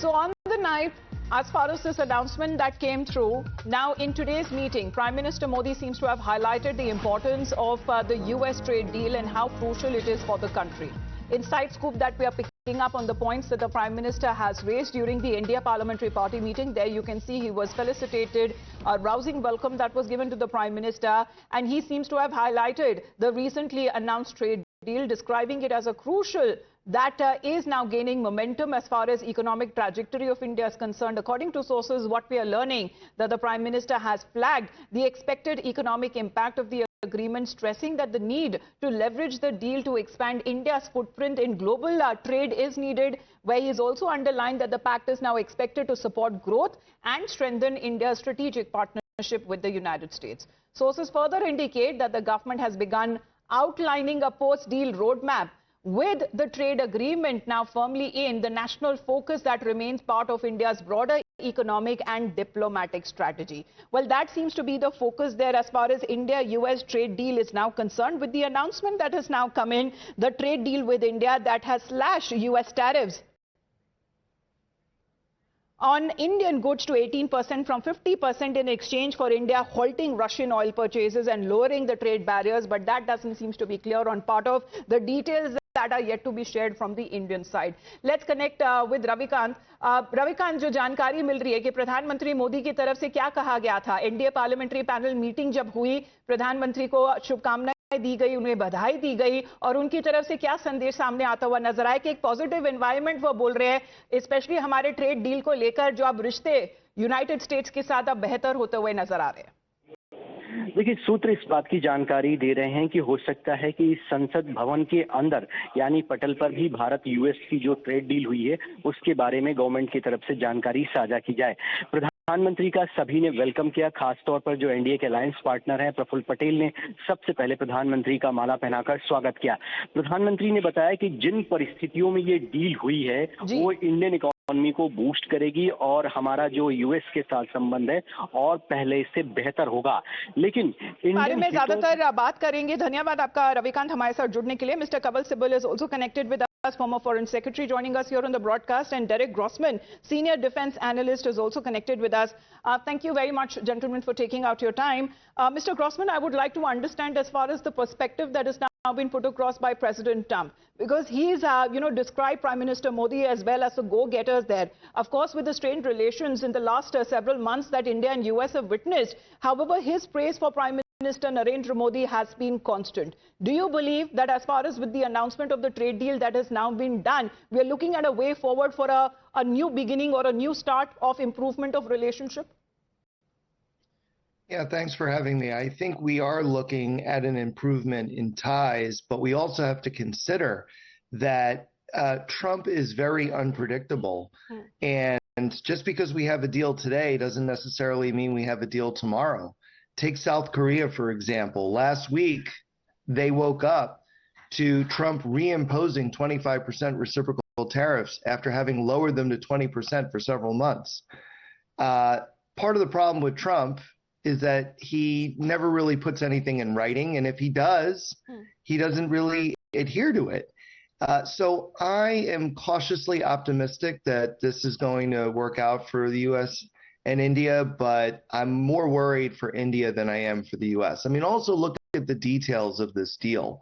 So on the night, as far as this announcement that came through, now in today's meeting, Prime Minister Modi seems to have highlighted the importance of the US trade deal and how crucial it is for the country. Inside scoop that we are picking up on the points that the Prime Minister has raised during the India Parliamentary Party meeting. There you can see he was felicitated, a rousing welcome that was given to the Prime Minister, and he seems to have highlighted the recently announced trade deal, describing it as a crucial that is now gaining momentum as far as economic trajectory of India is concerned. According to sources, what we are learning that the Prime Minister has flagged the expected economic impact of the agreement, stressing that the need to leverage the deal to expand India's footprint in global trade is needed, where he has also underlined that the pact is now expected to support growth and strengthen India's strategic partnership with the United States. Sources further indicate that the government has begun outlining a post-deal roadmap with the trade agreement now firmly in the national focus that remains part of India's broader economic and diplomatic strategy. Well, that seems to be the focus there as far as India-U.S. trade deal is now concerned, with the announcement that has now come in, the trade deal with India that has slashed U.S. tariffs on Indian goods to 18% from 50% in exchange for India halting Russian oil purchases and lowering the trade barriers. But that doesn't seem to be clear on part of the details that are yet to be shared from the Indian side. Let's connect with Ravikant. Ravikant, जो जानकारी मिल रही है कि प्रधानमंत्री मोदी की तरफ से क्या कहा गया था, एनडीए पार्लियामेंट्री पैनल मीटिंग जब हुई, प्रधानमंत्री को शुभकामनाएं दी गई, उन्हें बधाई दी गई, और उनकी तरफ से क्या संदेश सामने आता हुआ नजर आया कि एक पॉजिटिव एनवायरनमेंट वो बोल रहे हैं, स्पेशली हमारे ट्रेड डील को लेकर जो अब रिश्ते यूनाइटेड स्टेट्स के साथ अब बेहतर होते हुए नजर आ रहे हैं। देखिए, सूत्र इस बात की जानकारी दे रहे हैं कि हो सकता है कि इस संसद भवन के अंदर यानी पटल पर भी भारत यूएस की जो ट्रेड डील हुई है उसके बारे में गवर्नमेंट की तरफ से जानकारी साझा की जाए। प्रधानमंत्री का सभी ने वेलकम किया, खासतौर पर जो एनडीए के अलायंस पार्टनर हैं प्रफुल्ल पटेल ने सबसे पहले प्रधानमंत्री का माला पहनाकर स्वागत किया। प्रधानमंत्री ने बताया कि जिन परिस्थितियों में ये डील हुई है वो इंडियन इकोनॉमी को बूस्ट करेगी और हमारा जो यूएस के साथ संबंध है और पहले से बेहतर होगा। लेकिन बारे में ज्यादातर बात करेंगे। धन्यवाद आपका रविकांत हमारे साथ जुड़ने के लिए। Mister Kapil Sibal is also connected with us, former Foreign Secretary, joining us here on the broadcast, and Derek Grossman, Senior Defense Analyst, is also connected with us. Thank you very much, gentlemen, for taking out your time. Mr. Grossman, I would like to understand as far as the perspective that is now been put across by President Trump, because he's, described Prime Minister Modi as well as the go-getters there. Of course, with the strained relations in the last several months that India and US have witnessed, however, his praise for Prime Minister Narendra Modi has been constant. Do you believe that as far as with the announcement of the trade deal that has now been done, we are looking at a way forward for a new beginning or a new start of improvement of relationship? Yeah, thanks for having me. I think we are looking at an improvement in ties, but we also have to consider that Trump is very unpredictable. And just because we have a deal today doesn't necessarily mean we have a deal tomorrow. Take South Korea, for example. Last week, they woke up to Trump reimposing 25% reciprocal tariffs after having lowered them to 20% for several months. Part of the problem with Trump is that he never really puts anything in writing, and if he does, he doesn't really adhere to it. So I am cautiously optimistic that this is going to work out for the U.S. and India, but I'm more worried for India than I am for the U.S. I mean, also look at the details of this deal,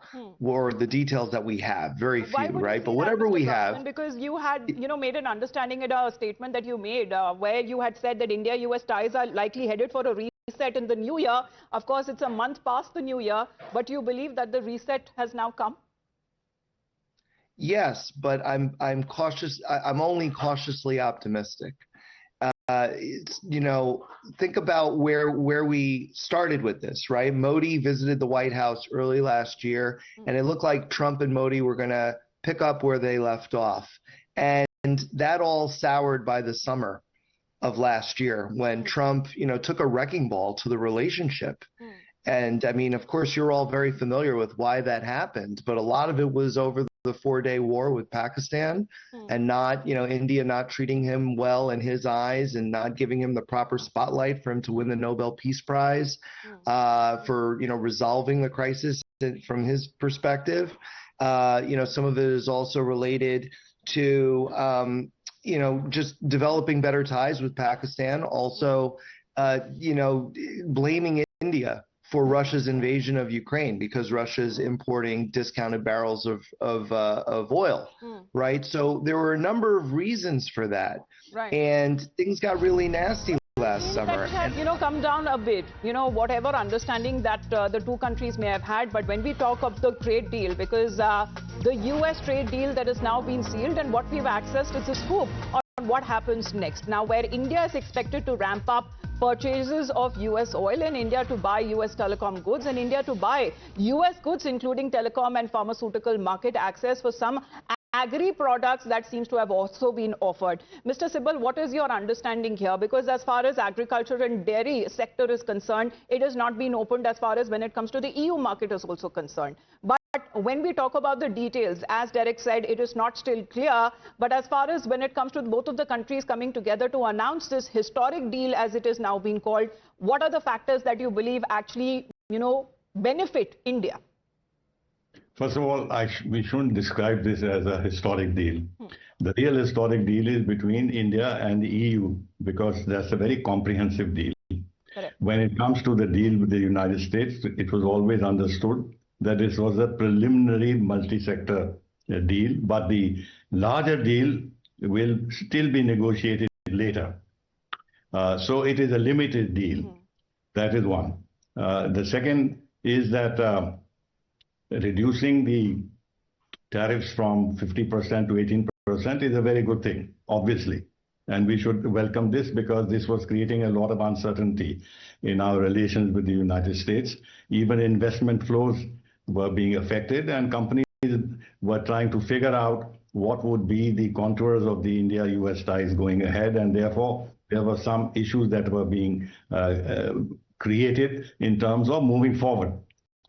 or the details that we have. Very few, right? But whatever we have. Because you had, made an understanding in a statement that you made where you had said that India-U.S. ties are likely headed for a reset in the new year. Of course, it's a month past the new year, but you believe that the reset has now come? Yes, but I'm cautious. I'm only cautiously optimistic. Think about where we started with this, right? Modi visited the White House early last year, and it looked like Trump and Modi were going to pick up where they left off. And that all soured by the summer of last year when Trump, took a wrecking ball to the relationship. And I mean, of course, you're all very familiar with why that happened, but a lot of it was over the 4-day war with Pakistan and not, India not treating him well in his eyes and not giving him the proper spotlight for him to win the Nobel Peace Prize for, resolving the crisis from his perspective. Some of it is also related to just developing better ties with Pakistan. Also, blaming India for Russia's invasion of Ukraine because Russia's importing discounted barrels of oil, right? So there were a number of reasons for that, and things got really nasty last summer. That come down a bit, whatever understanding that the two countries may have had. But when we talk of the trade deal, because the U.S. trade deal that has now been sealed, and what we've accessed is a scoop on what happens next. Now, where India is expected to ramp up purchases of U.S. oil, and India to buy U.S. telecom goods, and India to buy U.S. goods, including telecom and pharmaceutical market access for some agri products that seems to have also been offered. Mr. Sibal, what is your understanding here? Because as far as agriculture and dairy sector is concerned, it has not been opened as far as when it comes to the EU market is also concerned. But when we talk about the details, as Derek said, it is not still clear. But as far as when it comes to both of the countries coming together to announce this historic deal, as it is now being called, what are the factors that you believe actually, benefit India? First of all, we shouldn't describe this as a historic deal. The real historic deal is between India and the EU, because that's a very comprehensive deal. Correct. When it comes to the deal with the United States, it was always understood that this was a preliminary multi-sector deal, but the larger deal will still be negotiated later. So it is a limited deal. That is one. The second is that reducing the tariffs from 50% to 18% is a very good thing, obviously. And we should welcome this because this was creating a lot of uncertainty in our relations with the United States. Even investment flows were being affected, and companies were trying to figure out what would be the contours of the India-U.S. ties going ahead. And therefore, there were some issues that were being created in terms of moving forward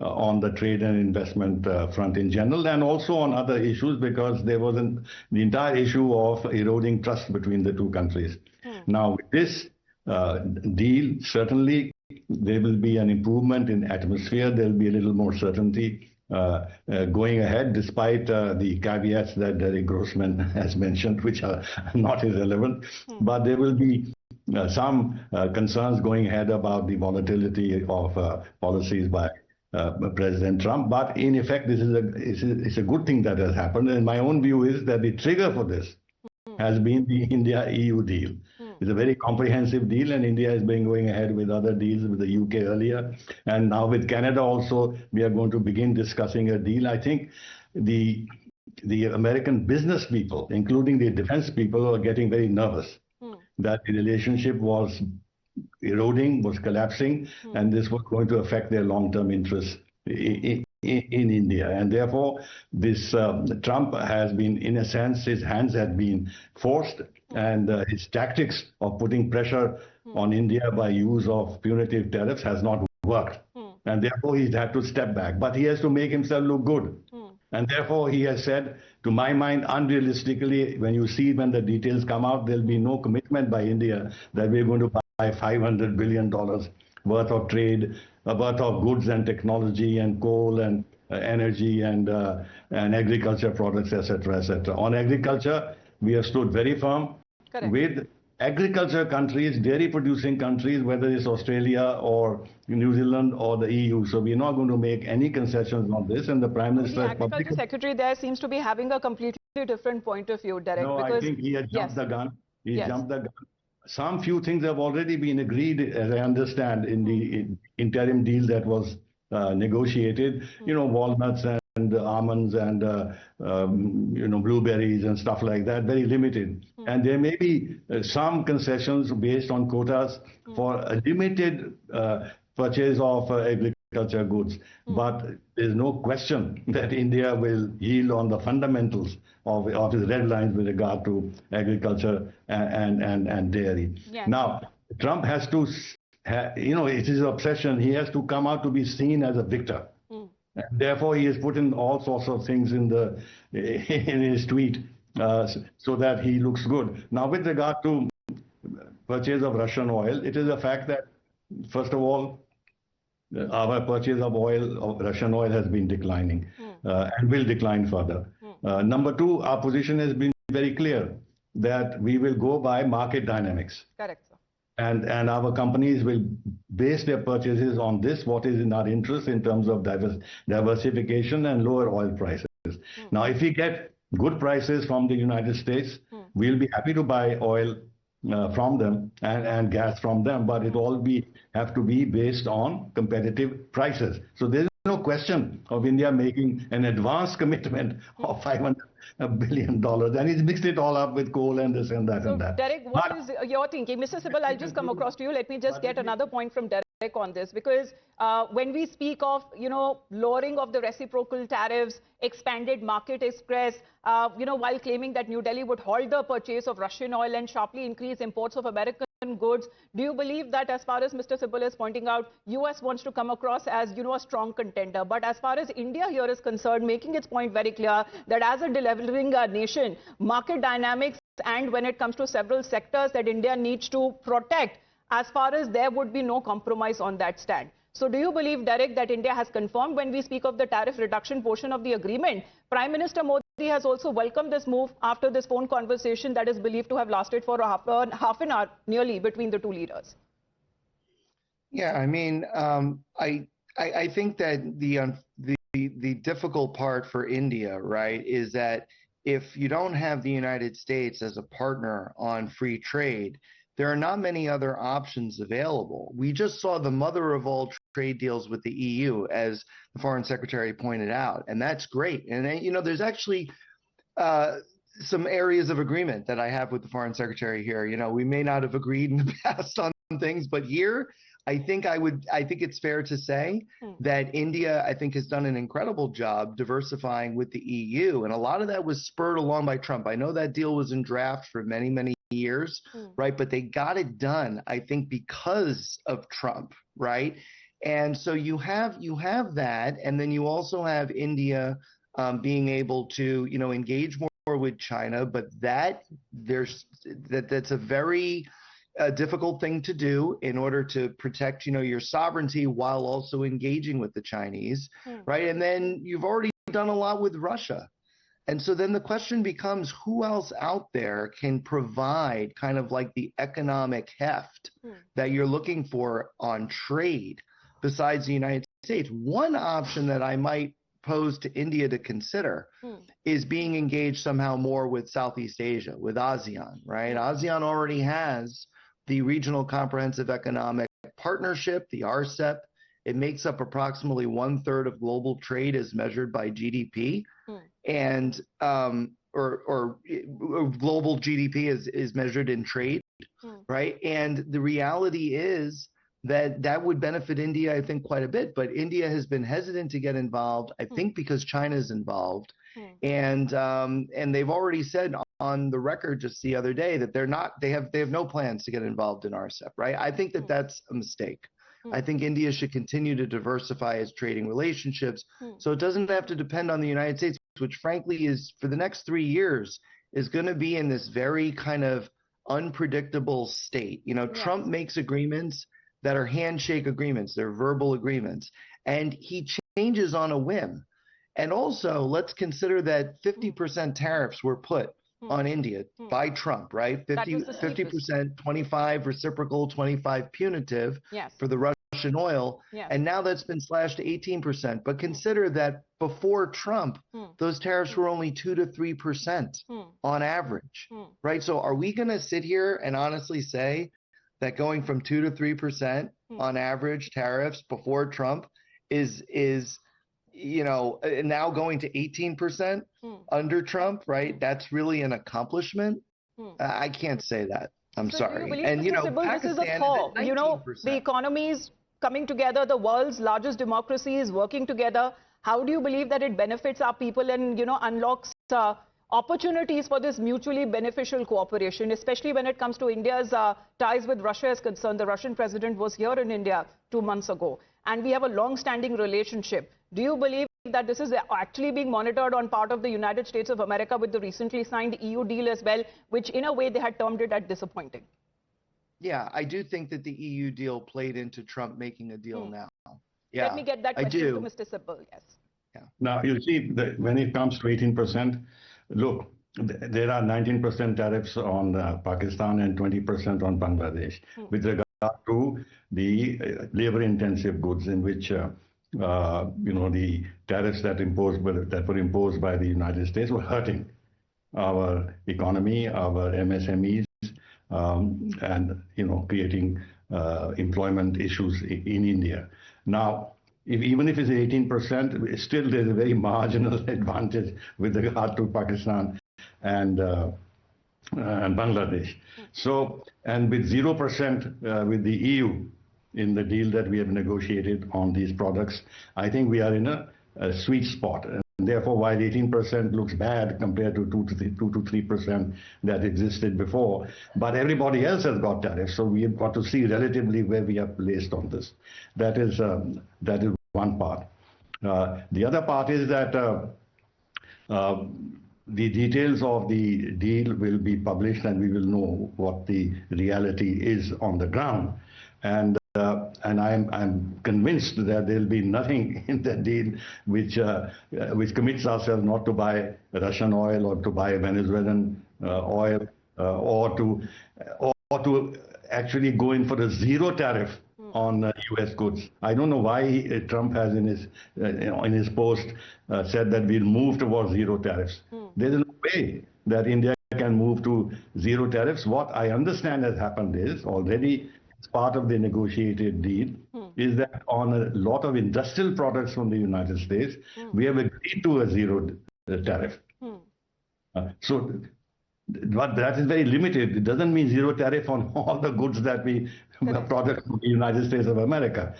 on the trade and investment front in general, and also on other issues, because there wasn't the entire issue of eroding trust between the two countries. Now, with this deal, certainly there will be an improvement in atmosphere. There will be a little more certainty going ahead, despite the caveats that Derek Grossman has mentioned, which are not irrelevant. But there will be some concerns going ahead about the volatility of policies by President Trump. But in effect, this is a good thing that has happened. And my own view is that the trigger for this has been the India-EU deal. It's a very comprehensive deal, and India has been going ahead with other deals with the UK earlier. And now with Canada also, we are going to begin discussing a deal. I think the American business people, including the defense people, are getting very nervous that the relationship was eroding, was collapsing, and this was going to affect their long-term interests in India. And therefore, this Trump has been, in a sense, his hands have been forced, and his tactics of putting pressure on India by use of punitive tariffs has not worked. And therefore, he's had to step back. But he has to make himself look good. And therefore, he has said, to my mind, unrealistically, when the details come out, there'll be no commitment by India that we're going to buy $500 billion worth of trade, worth of goods and technology and coal and energy and agriculture products, etc., etc. On agriculture, we have stood very firm with agriculture countries, dairy producing countries, whether it's Australia or New Zealand or the EU. So we're not going to make any concessions on this. And the Prime Minister... The Agriculture Secretary there seems to be having a completely different point of view, Derek. No, because, I think he has jumped the gun. He jumped the gun. Some few things have already been agreed, as I understand, in the interim deal that was negotiated. Walnuts and almonds and blueberries and stuff like that, very limited. And there may be some concessions based on quotas for a limited purchase of agriculture goods. But there's no question that India will yield on the fundamentals of its red lines with regard to agriculture and dairy. Yeah. Now, Trump has to, it's his obsession. He has to come out to be seen as a victor. And therefore, he has put in all sorts of things in his tweet so that he looks good. Now, with regard to purchase of Russian oil, it is a fact that, first of all, our purchase of Russian oil has been declining and will decline further. Number two, our position has been very clear. that we will go by market dynamics. Correct, sir. And our companies will base their purchases on this, what is in our interest in terms of diversification and lower oil prices. Now, if we get good prices from the United States, we'll be happy to buy oil from them and gas from them, but it all have to be based on competitive prices. So there's no question of India making an advance commitment of $500 billion, and he's mixed it all up with coal and this and that and that. Derek, what is your thinking? Mr. Sibal, I'll just come across to you. Let me just get another point from Derek on this, because when we speak of, lowering of the reciprocal tariffs, expanded market express, while claiming that New Delhi would halt the purchase of Russian oil and sharply increase imports of American goods, do you believe that, as far as Mr. Sibal is pointing out, US wants to come across as, a strong contender? But as far as India here is concerned, making its point very clear that as a delivering nation, market dynamics, and when it comes to several sectors that India needs to protect, as far as there would be no compromise on that stand. So do you believe, Derek, that India has confirmed when we speak of the tariff reduction portion of the agreement? Prime Minister Modi has also welcomed this move after this phone conversation that is believed to have lasted for half an hour nearly between the two leaders. Yeah, I mean, I think that the difficult part for India, right, is that if you don't have the United States as a partner on free trade, there are not many other options available. We just saw the mother of all trade deals with the EU, as the Foreign Secretary pointed out, and that's great. And there's actually some areas of agreement that I have with the Foreign Secretary here. We may not have agreed in the past on things, but here I think it's fair to say that India, I think, has done an incredible job diversifying with the EU, and a lot of that was spurred along by Trump. I know that deal was in draft for many, many years, right? But they got it done, I think, because of Trump, right? And so you have that, and then you also have India being able to, engage more with China, but that's a very difficult thing to do in order to protect, your sovereignty while also engaging with the Chinese, right? And then you've already done a lot with Russia. And so then the question becomes, who else out there can provide kind of like the economic heft that you're looking for on trade besides the United States? One option that I might pose to India to consider is being engaged somehow more with Southeast Asia, with ASEAN, right? ASEAN already has the Regional Comprehensive Economic Partnership, the RCEP. It makes up approximately 1/3 of global trade as measured by GDP, and or global GDP is measured in trade, right? And the reality is that would benefit India, I think, quite a bit. But India has been hesitant to get involved, I think, because China is involved, and they've already said on the record just the other day that they have no plans to get involved in RCEP, right? I think that's a mistake. I think India should continue to diversify its trading relationships so it doesn't have to depend on the United States, which frankly is, for the next 3 years, is going to be in this very kind of unpredictable state. Trump makes agreements that are handshake agreements, they're verbal agreements, and he changes on a whim. And also, let's consider that 50% tariffs were put on India by Trump, right? 50%, 25 reciprocal, 25 punitive for the Russian oil. And now that's been slashed to 18%. But consider that before Trump, those tariffs were only 2 to 3% on average, right? So are we going to sit here and honestly say that going from 2 to 3% on average tariffs before Trump is now going to 18% under Trump, right? That's really an accomplishment. I can't say that. I'm sorry. And this is a thaw. The economies coming together, the world's largest democracy is working together. How do you believe that it benefits our people and unlocks opportunities for this mutually beneficial cooperation, especially when it comes to India's ties with Russia is concerned? The Russian president was here in India 2 months ago, and we have a long-standing relationship. Do you believe that this is actually being monitored on part of the United States of America with the recently signed EU deal as well, which in a way they had termed it as disappointing? Yeah, I do think that the EU deal played into Trump making a deal now. Yeah, let me get that question to Mr. Sibal. Yes. Yeah. Now, you see, that when it comes to 18%, look, there are 19% tariffs on Pakistan and 20% on Bangladesh with regard to the labor-intensive goods, in which the tariffs that were imposed by the United States were hurting our economy, our MSMEs, and creating employment issues in India. Now, even if it's 18%, still there's a very marginal advantage with regard to Pakistan and Bangladesh. So, and with 0% with the EU in the deal that we have negotiated on these products, I think we are in a sweet spot. And therefore, while 18% looks bad compared to 2 to 3% that existed before, but everybody else has got tariffs, so we have got to see relatively where we are placed on this. That is one part. The other part is that the details of the deal will be published, and we will know what the reality is on the ground. And I'm convinced that there'll be nothing in that deal which commits ourselves not to buy Russian oil or to buy Venezuelan oil or to actually go in for a zero tariff on U.S. goods. I don't know why Trump has in his post said that we'll move towards zero tariffs. There's no way that India can move to zero tariffs. What I understand has happened is already as part of the negotiated deal is that on a lot of industrial products from the United States, we have agreed to a zero tariff. But that is very limited. It doesn't mean zero tariff on all the goods that we product from the United States of America.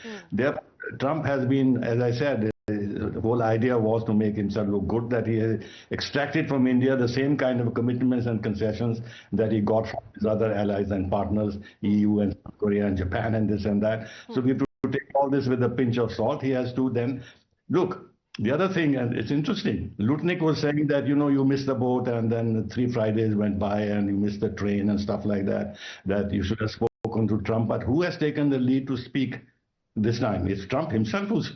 Trump has been, as I said, the whole idea was to make himself look good, that he has extracted from India the same kind of commitments and concessions that he got from his other allies and partners, EU and South Korea and Japan and this and that. So we have to take all this with a pinch of salt. He has to then look. The other thing, and it's interesting, Lutnick was saying that, you missed the boat and then 3 Fridays went by and you missed the train and stuff like that, that you should have spoken to Trump. But who has taken the lead to speak this time? It's Trump himself who's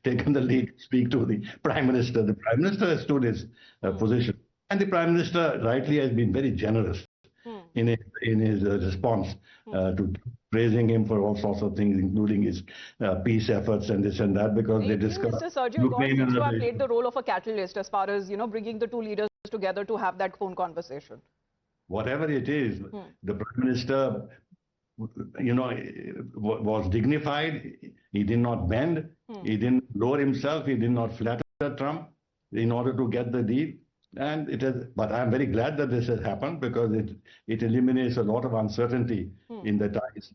taken the lead to speak to the Prime Minister. The Prime Minister has stood his position. And the Prime Minister rightly has been very generous in his response to praising him for all sorts of things, including his peace efforts and this and that, because they discussed. Mr. Sergio God seems to have played the role of a catalyst as far as, bringing the two leaders together to have that phone conversation. Whatever it is, the Prime Minister, was dignified. He did not bend. He didn't lower himself. He did not flatter Trump in order to get the deal. And it has, but I'm very glad that this has happened, because it eliminates a lot of uncertainty in the ties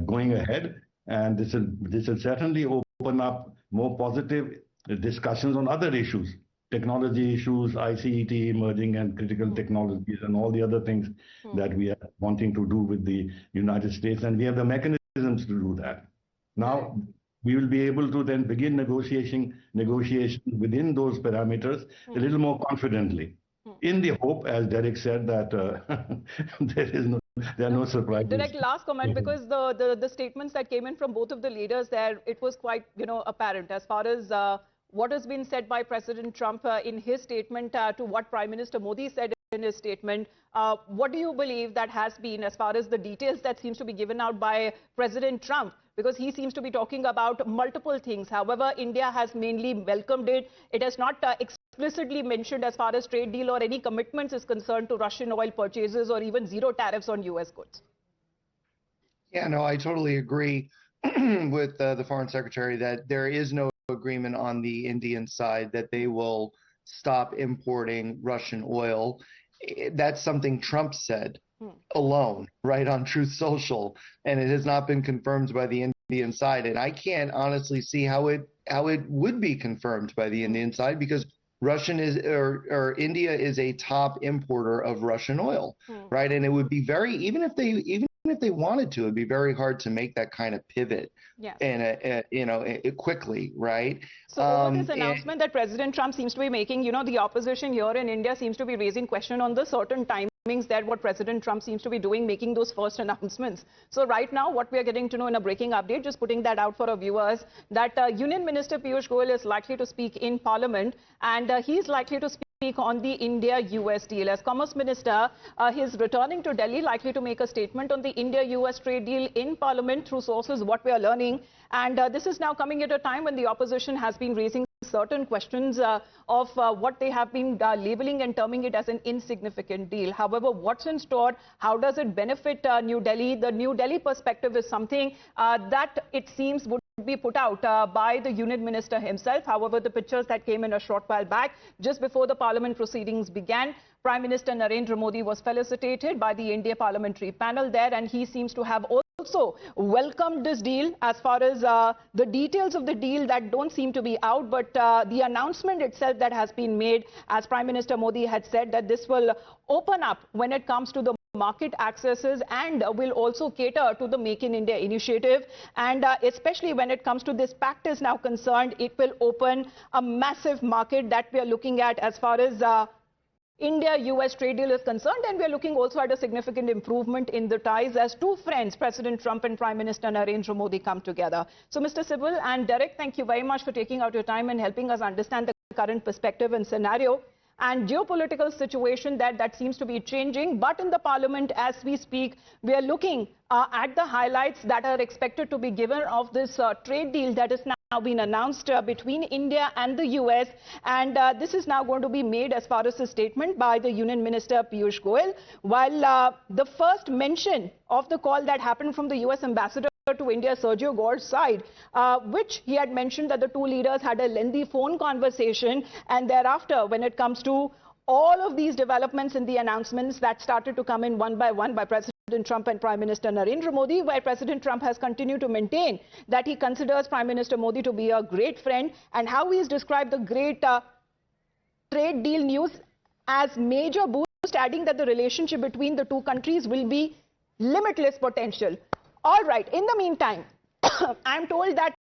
going ahead. And this will certainly open up more positive discussions on other issues, technology issues, ICT emerging and critical technologies and all the other things that we are wanting to do with the United States. And we have the mechanisms to do that. Now, we will be able to then begin negotiations within those parameters a little more confidently, in the hope, as Derek said, that there are no surprises. Derek, last comment, because the statements that came in from both of the leaders there, it was quite apparent as far as what has been said by President Trump in his statement to what Prime Minister Modi said in his statement. What do you believe that has been as far as the details that seems to be given out by President Trump? Because he seems to be talking about multiple things. However, India has mainly welcomed it. It has not explicitly mentioned as far as trade deal or any commitments is concerned to Russian oil purchases or even zero tariffs on U.S. goods. Yeah, no, I totally agree with the Foreign Secretary that there is no agreement on the Indian side that they will stop importing Russian oil. That's something Trump said alone, right, on Truth Social, and it has not been confirmed by the Indian side. And I can't honestly see how it would be confirmed by the Indian side, because India is a top importer of Russian oil, right? And it would be even if they wanted to, it'd be very hard to make that kind of pivot, quickly, right? So over this announcement that President Trump seems to be making, the opposition here in India seems to be raising question on the certain timings that what President Trump seems to be doing, making those first announcements. So right now, what we are getting to know in a breaking update, just putting that out for our viewers, that Union Minister Piyush Goyal is likely to speak in Parliament, and he is likely to speak speak on the India-U.S. deal. As Commerce Minister, he's returning to Delhi, likely to make a statement on the India-U.S. trade deal in Parliament through sources, what we are learning. And this is now coming at a time when the opposition has been raising certain questions of what they have been labeling and terming it as an insignificant deal. However, what's in store? How does it benefit New Delhi? The New Delhi perspective is something that it seems would be put out by the Union Minister himself. However, the pictures that came in a short while back, just before the Parliament proceedings began, Prime Minister Narendra Modi was felicitated by the India Parliamentary panel there, and he seems to have also welcomed this deal. As far as the details of the deal that don't seem to be out, but the announcement itself that has been made, as Prime Minister Modi had said, that this will open up when it comes to the market accesses and will also cater to the Make in India initiative. And especially when it comes to this pact is now concerned, it will open a massive market that we are looking at as far as India-U.S. trade deal is concerned, and we are looking also at a significant improvement in the ties as two friends, President Trump and Prime Minister Narendra Modi, come together. So, Mr. Sibyl and Derek, thank you very much for taking out your time and helping us understand the current perspective and scenario and geopolitical situation that seems to be changing. But in the Parliament, as we speak, we are looking at the highlights that are expected to be given of this trade deal that is now been announced between India and the U.S. And this is now going to be made as far as a statement by the Union Minister Piyush Goyal, while the first mention of the call that happened from the U.S. Ambassador to India, Sergio Gore's side, which he had mentioned that the two leaders had a lengthy phone conversation, and thereafter, when it comes to all of these developments in the announcements that started to come in one by President Trump and Prime Minister Narendra Modi, where President Trump has continued to maintain that he considers Prime Minister Modi to be a great friend, and how he has described the great trade deal news as major boost, adding that the relationship between the two countries will be limitless potential. All right, in the meantime, I'm told that